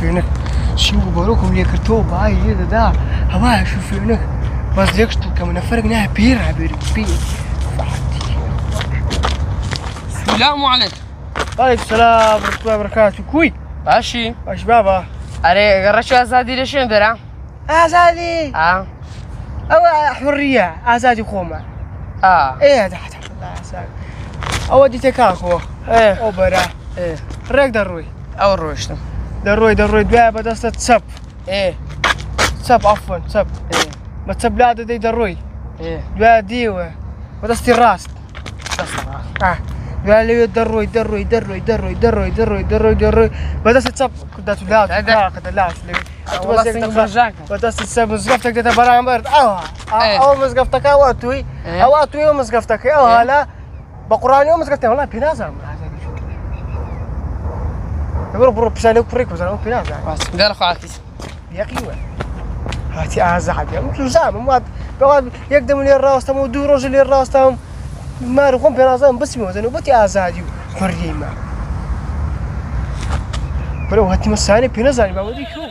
فينك شو بروكم لي كرتوب هاي دا هواها شو فينك بس ليش كمان فرقنا بير السلام عليكم. وعليكم السلام ورحمة الله وبركاته. كوي ماشي اش بابا أري قرشو أزادي ليش ندرا؟ ازادي او حرية ازادي خوما ايه هذا حتى الله يسعدك اودي تكاكو ايه او برا ايه ريك دروي أو روشتم دروي دوا بدست تسب ايه تسب عفوا تسب ايه ما تسب لا دي دروي ايه دوا ديوه بدست الراس تصرف قال لي دروي بدست تسب كنت لا كنت لا والله سنجبرجاك بدست تسب مزقفتك ده برامبر او مزقفتك او توي او توي مزقفتك او هلا بقراني ومزقفتك والله بينازم يقولوا برو بسالك بريك بس انا بينازم قال اخو عاكس يا اخي هاتي ازعج يا مش زعما ما يقدم لي الراس تم ودور رجل لي الراس تم ما رقم بينازم بس مو زين بتي ازعج حريه ما برو هاتي مساني بينازم ما ودي شو